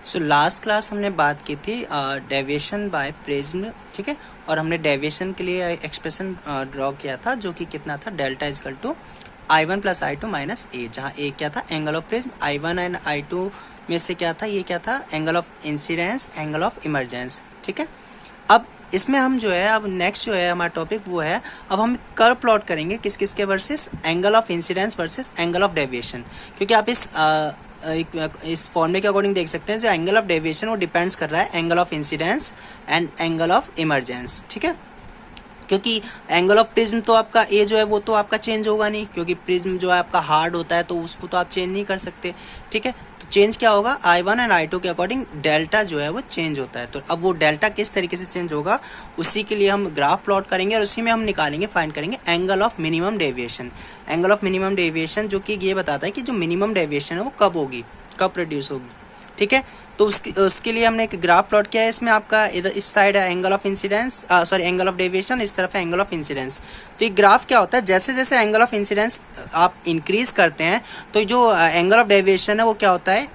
So last class हमने बात की थी डेविएशन बाय प्रिज्म, ठीक है। और हमने डेविएशन के लिए एक्सप्रेशन ड्रॉ किया था जो कि कितना था, delta equal to I1 plus I2 minus A, जहाँ ए क्या था, angle of prism, I1 and I2 में से क्या था, ये क्या था, angle of incidence, angle of emergence, ठीक है। अब इसमें हम जो है, अब नेक्स्ट जो है हमारा टॉपिक वो है, अब हम कर्व प्लॉट करेंगे किस किस के versus, angle of incidence versus angle of deviation, क्योंकि आप इस फॉर्मूले के अकॉर्डिंग देख सकते हैं जो एंगल ऑफ डेविएशन वो डिपेंड्स कर रहा है angle of incidence and angle of emergence, ठीक है। क्योंकि एंगल ऑफ प्रिज्म तो आपका ए जो है वो तो आपका चेंज होगा नहीं, क्योंकि प्रिज्म जो है आपका हार्ड होता है तो उसको तो आप चेंज नहीं कर सकते, ठीक है। तो चेंज क्या होगा, I1 एंड I2 के अकॉर्डिंग डेल्टा जो है वो चेंज होता है। तो अब वो डेल्टा किस तरीके से चेंज होगा उसी के लिए हम ग्राफ प्लॉट करेंगे और उसी में हम निकालेंगे, फाइंड करेंगे angle of minimum deviation. Angle of minimum deviation जो कि ये बताता है कि जो मिनिमम डेविएशन है वो कब होगी, कब प्रोड्यूस होगी, ठीक है। तो उसके लिए हमने एक ग्राफ प्लॉट किया है। इसमें आपका इधर इस साइड है angle of incidence, sorry angle of deviation, इस तरफ है एंगल ऑफ इंसिडेंस। तो ये ग्राफ क्या होता है, जैसे जैसे एंगल ऑफ इंसिडेंस आप इंक्रीज करते हैं तो जो एंगल ऑफ डेविएशन है वो क्या होता है,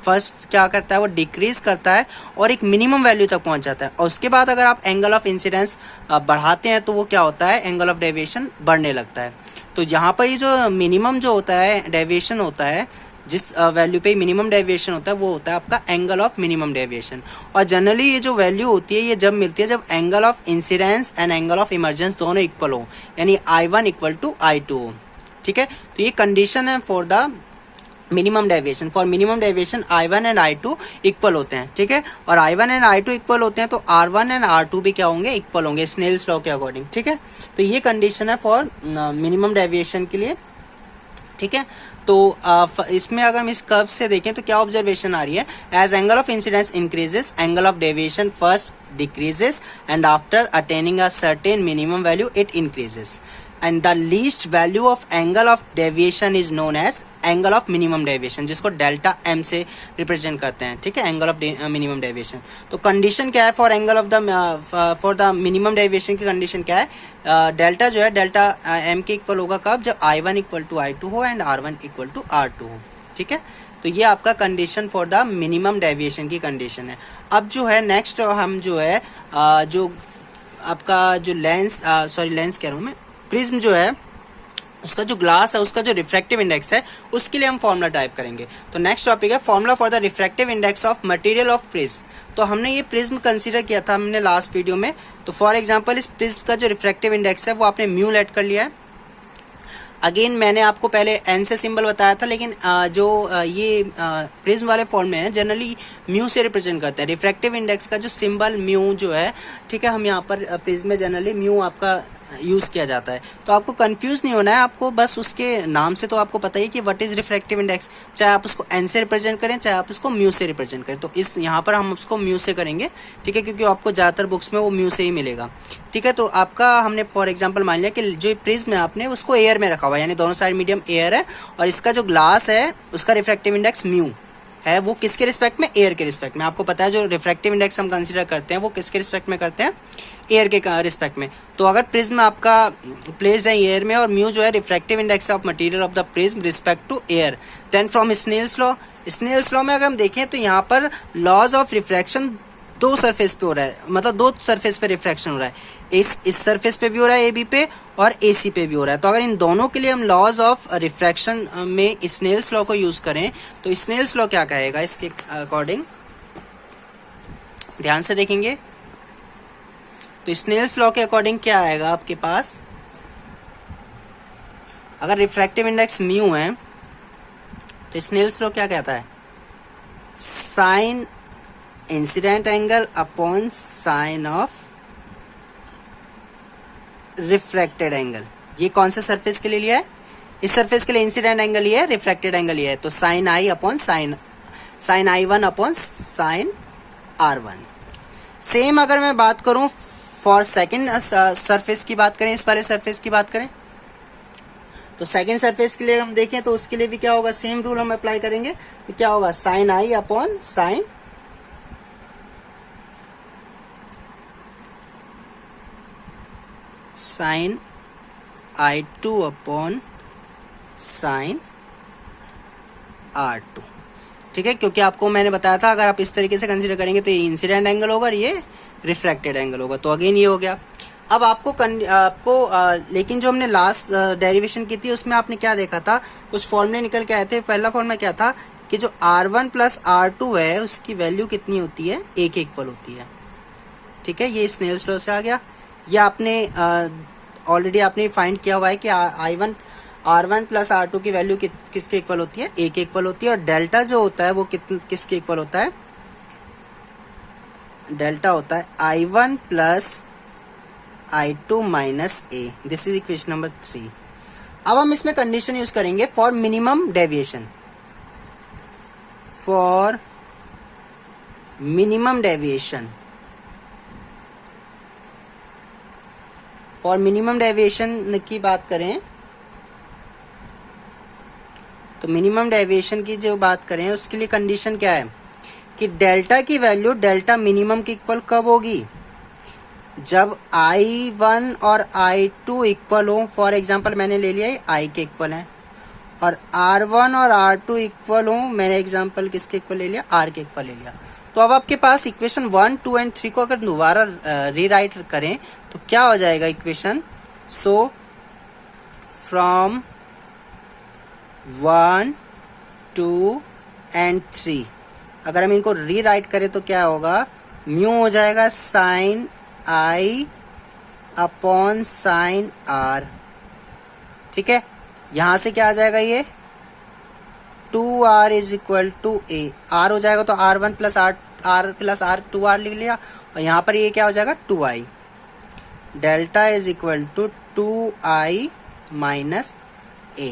फर्स्ट क्या करता है, वो डिक्रीज करता है और एक मिनिमम वैल्यू तक पहुंच जाता है। और उसके बाद अगर आप एंगल ऑफ इंसिडेंस बढ़ाते हैं तो वो क्या होता है, एंगल ऑफ डेविएशन बढ़ने लगता है। तो यहाँ पर ये जो मिनिमम जो होता है डेविएशन होता है, जिस वैल्यू पे मिनिमम डेविएशन होता है वो होता है आपका एंगल ऑफ मिनिमम डेविएशन। और जनरली ये जो वैल्यू होती है ये जब मिलती है जब angle of incidence and angle of emergence दोनों इक्वल हो, यानी I1 इक्वल टू I2 हो, ठीक है। तो ये कंडीशन है for the minimum deviation. For minimum deviation I1 and I2 equal होते हैं, ठीक है। और I1 एंड I2 इक्वल होते हैं तो R1 एंड R2 भी क्या होंगे, इक्वल होंगे स्नेल्स लॉ के अकॉर्डिंग, ठीक है। तो ये कंडीशन है फॉर मिनिमम डेविएशन के लिए, ठीक है। तो इसमें अगर हम इस कर्व से देखें तो क्या ऑब्जर्वेशन आ रही है, as angle of incidence increases angle of deviation first decreases and after attaining a certain minimum value it increases and the least value of angle of deviation is known as angle of minimum deviation, जिसको delta M से represent करते हैं, ठीक है, angle of minimum deviation. तो condition क्या है for angle of the for the minimum deviation की कंडीशन क्या है, डेल्टा जो है डेल्टा एम के इक्वल होगा कब, जब I1 इक्वल टू I2 हो and R1 equal to R2 हो, ठीक है। तो ये आपका condition for the minimum deviation की कंडीशन है। अब जो है नेक्स्ट हम जो है जो आपका जो लेंस कह रहा हूँ मैं, प्रिज्म जो है उसका जो ग्लास है उसका जो रिफ्रैक्टिव इंडेक्स है उसके लिए हम फॉर्मूला टाइप करेंगे। तो नेक्स्ट टॉपिक है formula for the refractive index of material of prism. तो हमने ये प्रिज्म कंसीडर किया था हमने लास्ट वीडियो में। तो फॉर एग्जांपल इस प्रिज्म का जो रिफ्रैक्टिव इंडेक्स है वो आपने म्यू लेट कर लिया है। अगेन मैंने आपको पहले एन से सिंबल बताया था, लेकिन ये प्रिज्म वाले फॉर्म में है जनरली म्यू से रिप्रेजेंट करते हैं। रिफ्रैक्टिव इंडेक्स का जो सिंबल म्यू जो है, ठीक है, हम यहाँ पर प्रिज्म में जनरली म्यू आपका यूज किया जाता है। तो आपको कंफ्यूज नहीं होना है, आपको बस उसके नाम से तो आपको पता ही कि व्हाट इज रिफ्रैक्टिव इंडेक्स, चाहे आप उसको एन से रिप्रेजेंट करें चाहे आप उसको म्यू से रिप्रेजेंट करें। तो इस यहाँ पर हम उसको म्यू से करेंगे, ठीक है, क्योंकि आपको ज्यादातर बुक्स में वो म्यू से ही मिलेगा, ठीक है। तो आपका हमने फॉर एग्जाम्पल मान लिया कि जो प्रिज्म है आपने उसको एयर में रखा हुआ है, यानी दोनों साइड मीडियम एयर है और इसका जो ग्लास है उसका रिफ्रैक्टिव इंडेक्स म्यू है, वो किसके रिस्पेक्ट में, एयर के रिस्पेक्ट में। आपको पता है जो रिफ्रैक्टिव इंडेक्स हम कंसीडर करते हैं वो किसके रिस्पेक्ट में करते हैं, एयर के रिस्पेक्ट में। तो अगर प्रिज्म आपका प्लेस्ड है एयर में और म्यू जो है refractive index of material of the prism respect to air, then from Snell's law में अगर हम देखें तो यहाँ पर लॉज ऑफ रिफ्रैक्शन दो सरफेस पे हो रहा है, मतलब दो सरफेस पे रिफ्रैक्शन हो रहा है, इस सरफेस पे भी हो रहा है AB पे और AC पे भी हो रहा है। तो अगर इन दोनों के लिए हम लॉज ऑफ रिफ्रैक्शन में स्नेल्स लॉ को यूज करें तो स्नेल्स लॉ क्या कहेगा इसके अकॉर्डिंग, ध्यान से देखेंगे। तो स्नेल्स लॉ के अकॉर्डिंग क्या आएगा आपके पास, अगर रिफ्रैक्टिव इंडेक्स म्यू है तो स्नेल्स लॉ क्या कहता है, sine incident angle upon sine of refracted angle. ये कौन से सरफेस के लिए लिया है, इस सरफेस के लिए इंसिडेंट एंगल ये है, रिफ्रैक्टेड एंगल ये है। तो sine I upon sine I1 upon sine R1। Same अगर मैं बात करूं फॉर सेकेंड सरफेस की बात करें, इस वाले सरफेस की बात करें तो सेकेंड सरफेस के लिए हम देखें तो उसके लिए भी क्या होगा, सेम रूल हम अप्लाई करेंगे। तो क्या होगा, sine I upon sine I2 upon sine R2। ठीक है, क्योंकि आपको मैंने बताया था अगर आप इस तरीके से कंसीडर करेंगे तो ये इंसिडेंट एंगल होगा और ये रिफ्रैक्टेड एंगल होगा। तो अगेन ये हो गया। अब लेकिन जो हमने लास्ट डेरिवेशन की थी उसमें आपने क्या देखा था, कुछ फॉर्मूले निकल के आए थे। पहला फॉर्मूला क्या था कि जो R1 प्लस R2 है उसकी वैल्यू कितनी होती है, एक इक्वल होती है। ठीक है, ये स्नेल्स लॉ से आ गया। ये आपने ऑलरेडी आपने फाइंड किया हुआ है कि R1 प्लस R2 की वैल्यू किसके इक्वल होती है, एक इक्वल होती है। और डेल्टा जो होता है वो किसके इक्वल होता है, डेल्टा होता है I1 plus I2 minus A। This is equation number 3। अब हम इसमें कंडीशन यूज करेंगे for minimum deviation. For minimum deviation, for minimum deviation की बात करें तो मिनिमम डेविएशन की जो बात करें उसके लिए कंडीशन क्या है कि डेल्टा की वैल्यू डेल्टा मिनिमम की इक्वल कब होगी, जब I1 और I2 इक्वल हो। फॉर एग्जांपल मैंने ले लिया I के इक्वल है, और R1 और R2 इक्वल हो, मैंने एग्जांपल किसके इक्वल ले लिया, R के इक्वल ले लिया। तो अब आपके पास इक्वेशन 1, 2 एंड 3 को अगर दोबारा रीराइट करें तो क्या हो जाएगा इक्वेशन। सो फ्रॉम 1, 2 एंड 3 अगर हम इनको रीराइट करें तो क्या होगा, म्यू हो जाएगा sine I upon sine R। ठीक है, यहां से क्या आ जाएगा, ये 2R is equal to A। R हो जाएगा तो R1 प्लस R 2R लिख लिया, और यहां पर ये क्या हो जाएगा 2I। Delta is equal to 2I minus A।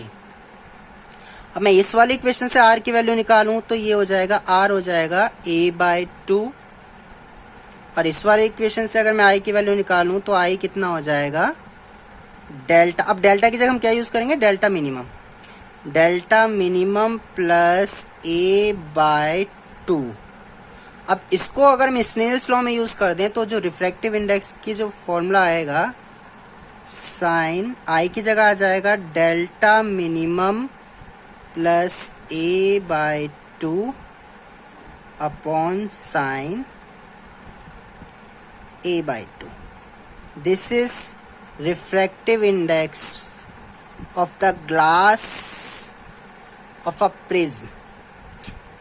अब मैं इस वाली इक्वेशन से R की वैल्यू निकालूं तो ये हो जाएगा R हो जाएगा A/2, और इस वाले इक्वेशन से अगर मैं I की वैल्यू निकालूं तो I कितना हो जाएगा डेल्टा। अब डेल्टा की जगह हम क्या यूज करेंगे, delta minimum. Delta minimum plus A/2। अब इसको अगर हम स्नेल्स लॉ में यूज कर दें तो जो रिफ्रैक्टिव इंडेक्स की जो फॉर्मूला आएगा, साइन I की जगह आ जाएगा delta minimum plus A/2 upon sine A/2। This is refractive index of the glass of a prism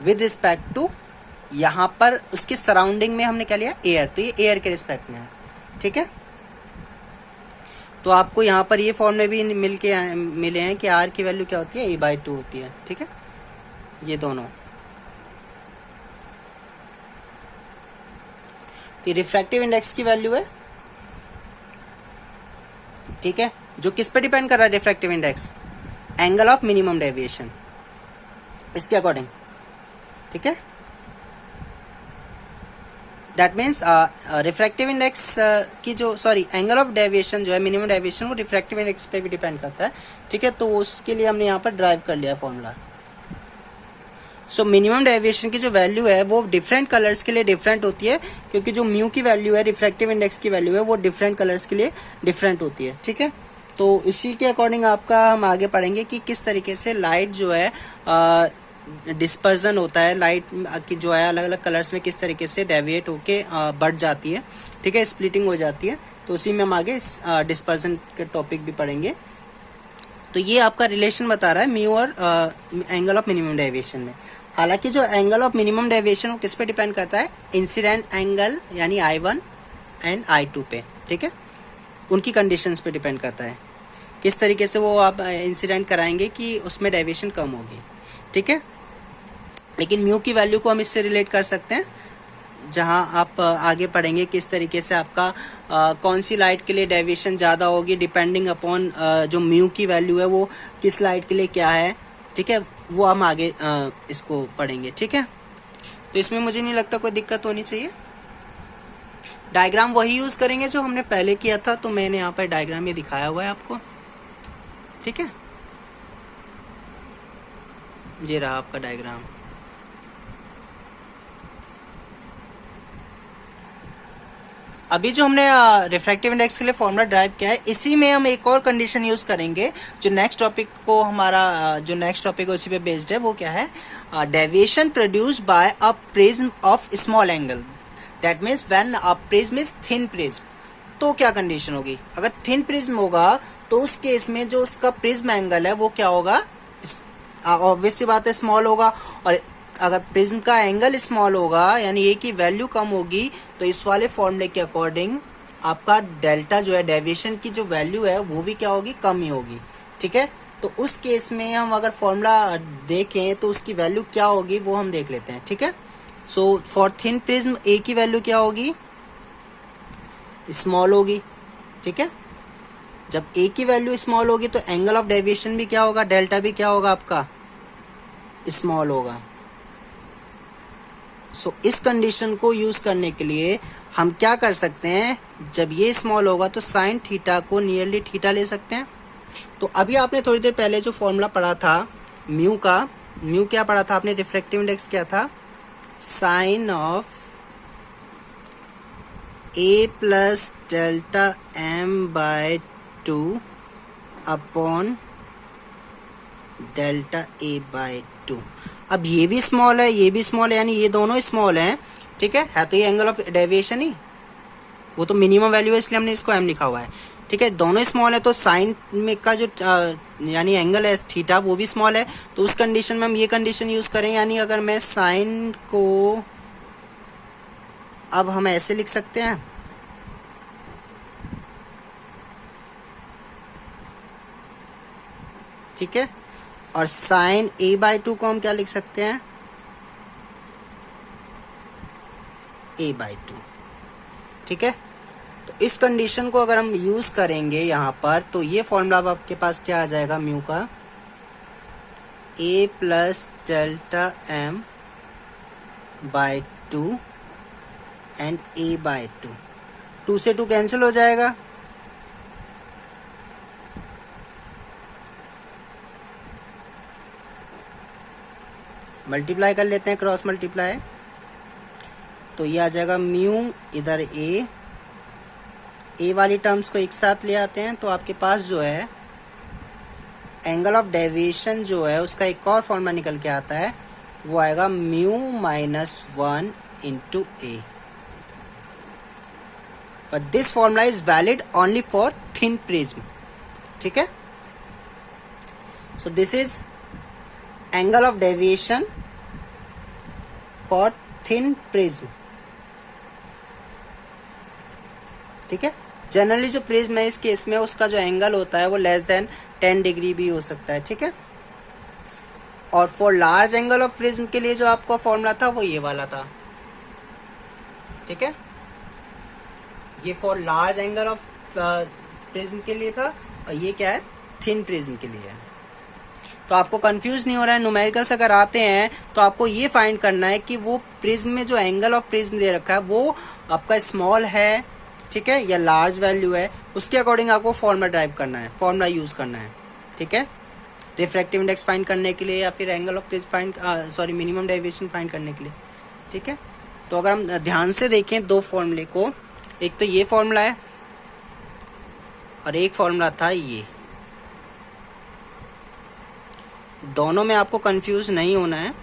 with respect to, यहां पर उसके सराउंडिंग में हमने क्या लिया, एयर। तो ये एयर के रिस्पेक्ट में है। ठीक है, तो आपको यहां पर ये फॉर्मूले भी मिले हैं कि R की वैल्यू क्या होती है, A/2 होती है। ठीक है, ये दोनों। तो रिफ्रैक्टिव इंडेक्स की वैल्यू है। ठीक है, जो किस पे डिपेंड कर रहा है refractive index, angle of minimum deviation, इसके अकॉर्डिंग। ठीक है, दैट मीन्स रिफ्रैक्टिव इंडेक्स की जो एंगल ऑफ डेविएशन जो है मिनिमम डेविएशन, वो रिफ्रैक्टिव इंडेक्स पे भी डिपेंड करता है। ठीक है, तो उसके लिए हमने यहाँ पर ड्राइव कर लिया फॉर्मूला। सो मिनिमम डेविएशन की जो वैल्यू है वो डिफरेंट कलर्स के लिए डिफरेंट होती है, क्योंकि जो म्यू की वैल्यू है, रिफ्रैक्टिव इंडेक्स की वैल्यू है, वो डिफरेंट कलर्स के लिए डिफरेंट होती है। ठीक है, तो इसी के अकॉर्डिंग आपका हम आगे पढ़ेंगे कि किस तरीके से लाइट जो है डिस्पर्जन होता है, लाइट की जो है अलग अलग कलर्स में किस तरीके से डेविएट होके बढ़ जाती है। ठीक है, स्प्लिटिंग हो जाती है। तो उसी में हम आगे डिस्पर्जन के टॉपिक भी पढ़ेंगे। तो ये आपका रिलेशन बता रहा है म्यू और एंगल ऑफ मिनिमम डेविएशन में। हालांकि जो एंगल ऑफ मिनिमम डेविएशन वो किस पे डिपेंड करता है, इंसिडेंट एंगल यानी I1 एंड I2 पे। ठीक है, उनकी कंडीशंस पे डिपेंड करता है किस तरीके से वो आप इंसिडेंट कराएंगे कि उसमें डेविएशन कम होगी। ठीक है, लेकिन म्यू की वैल्यू को हम इससे रिलेट कर सकते हैं, जहां आप आगे पढ़ेंगे किस तरीके से आपका कौन सी लाइट के लिए डेविएशन ज़्यादा होगी, डिपेंडिंग अपॉन जो म्यू की वैल्यू है वो किस लाइट के लिए क्या है। ठीक है, वो हम आगे इसको पढ़ेंगे। ठीक है, तो इसमें मुझे नहीं लगता कोई दिक्कत होनी चाहिए। डायग्राम वही यूज करेंगे जो हमने पहले किया था, तो मैंने यहाँ पर डायग्राम ये दिखाया हुआ है आपको। ठीक है, ये रहा आपका डायग्राम। अभी जो हमने रिफ्रैक्टिव इंडेक्स के लिए फॉर्मूला ड्राइव किया है, इसी में हम एक और कंडीशन यूज करेंगे जो नेक्स्ट टॉपिक को हमारा जो नेक्स्ट टॉपिक है उसी पे बेस्ड है। वो क्या है? Deviation produced by a prism of small angle, that means when a prism is thin prism. तो क्या कंडीशन होगी? अगर थिन प्रिज्म होगा तो उस केस में जो उसका प्रिज्म एंगल है वो क्या होगा? ऑब्वियस सी बात है, स्मॉल होगा। और अगर प्रिज्म का एंगल स्मॉल होगा यानी ए की वैल्यू कम होगी, तो इस वाले फॉर्मूले के अकॉर्डिंग आपका डेल्टा जो है, डेविएशन की जो वैल्यू है वो भी क्या होगी? कम ही होगी। ठीक है, तो उस केस में हम अगर फॉर्मूला देखें तो उसकी वैल्यू क्या होगी वो हम देख लेते हैं। ठीक है, सो फॉर थिन प्रिज्म ए की वैल्यू क्या होगी? स्मॉल होगी। ठीक है, जब ए की वैल्यू स्मॉल होगी तो एंगल ऑफ डेविएशन भी क्या होगा? डेल्टा भी क्या होगा आपका? स्मॉल होगा। सो इस कंडीशन को यूज करने के लिए हम क्या कर सकते हैं? जब ये स्मॉल होगा तो साइन थीटा को नियरली थीटा ले सकते हैं। तो अभी आपने थोड़ी देर पहले जो फॉर्मूला पढ़ा था म्यू का, म्यू क्या पढ़ा था आपने? रिफ्रैक्टिव इंडेक्स क्या था? Sine of A plus delta M by 2 upon delta A by 2। अब ये भी स्मॉल है, ये भी स्मॉल है, यानी ये दोनों स्मॉल हैं। ठीक है तो ये एंगल ऑफ डेविएशन ही, वो तो मिनिमम वैल्यू है इसलिए हमने इसको एम लिखा हुआ है। ठीक है, दोनों स्मॉल है तो साइन में का जो यानी एंगल है थीटा वो भी स्मॉल है। तो उस कंडीशन में हम ये कंडीशन यूज करें, यानी अगर मैं साइन को अब हम ऐसे लिख सकते हैं, ठीक है, और साइन ए बाय 2 को हम क्या लिख सकते हैं? ए बाय 2। ठीक है, तो इस कंडीशन को अगर हम यूज करेंगे यहां पर तो ये फॉर्मूला अब आपके पास क्या आ जाएगा म्यू का? A plus delta M by 2 and A by 2। 2 से 2 कैंसिल हो जाएगा, मल्टीप्लाई कर लेते हैं, क्रॉस मल्टीप्लाई, तो ये आ जाएगा म्यू इधर ए वाली टर्म्स को एक साथ ले आते हैं तो आपके पास जो है एंगल ऑफ डेविएशन जो है उसका एक और फॉर्मूला निकल के आता है, वो आएगा mu minus 1 into A. But this formula is valid only for thin prism. ठीक है, so this is angle of deviation for thin prism. ठीक है, जनरली जो प्रिज्म है इस केस में उसका जो एंगल होता है वो लेस देन 10 डिग्री भी हो सकता है। ठीक है, और for large angle of prism के लिए जो आपका फॉर्मूला था वो ये वाला था। ठीक है, ये for large angle of prism के लिए था और ये क्या है? थिन प्रिज्म के लिए है। तो आपको कंफ्यूज नहीं हो रहा है, न्यूमेरिकल्स अगर आते हैं तो आपको ये फाइंड करना है कि वो प्रिज्म में जो एंगल ऑफ प्रिज्म दे रखा है वो आपका स्मॉल है, ठीक है, या लार्ज वैल्यू है, उसके अकॉर्डिंग आपको फॉर्मूला ड्राइव करना है, फॉर्मूला यूज करना है। ठीक है, रिफ्रैक्टिव इंडेक्स फाइंड करने के लिए या फिर angle of prism find minimum deviation find करने के लिए। ठीक है, तो अगर हम ध्यान से देखें दो फॉर्मूले को, एक तो ये फॉर्मूला है और एक फॉर्मूला था ये, दोनों में आपको कंफ्यूज नहीं होना है।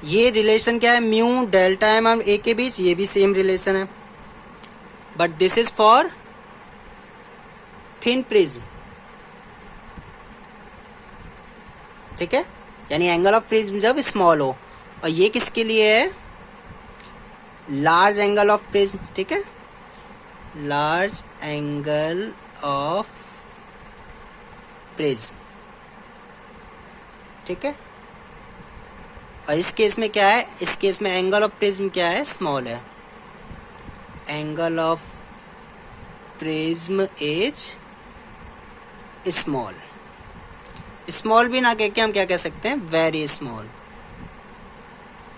ये रिलेशन क्या है? म्यू डेल्टा एम और ए के बीच, ये भी सेम रिलेशन है, but this is for thin prism. ठीक है, यानी एंगल ऑफ प्रिज्म जब स्मॉल हो, और ये किसके लिए है? Large angle of prism. ठीक है, लार्ज एंगल ऑफ प्रिज्म। ठीक है, और इस केस में क्या है? इस केस में एंगल ऑफ प्रिज्म क्या है? स्मॉल है। Angle of prism is small. Small भी ना कह के हम क्या कह सकते हैं? Very small.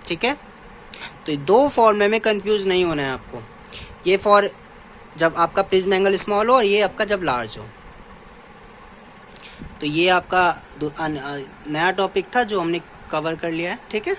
ठीक है, तो दो फॉर्मूले में कंफ्यूज नहीं होना है आपको। ये फॉर जब आपका प्रिज्म एंगल स्मॉल हो और ये आपका जब लार्ज हो। तो ये आपका नया टॉपिक था जो हमने कवर कर लिया है, ठीक है।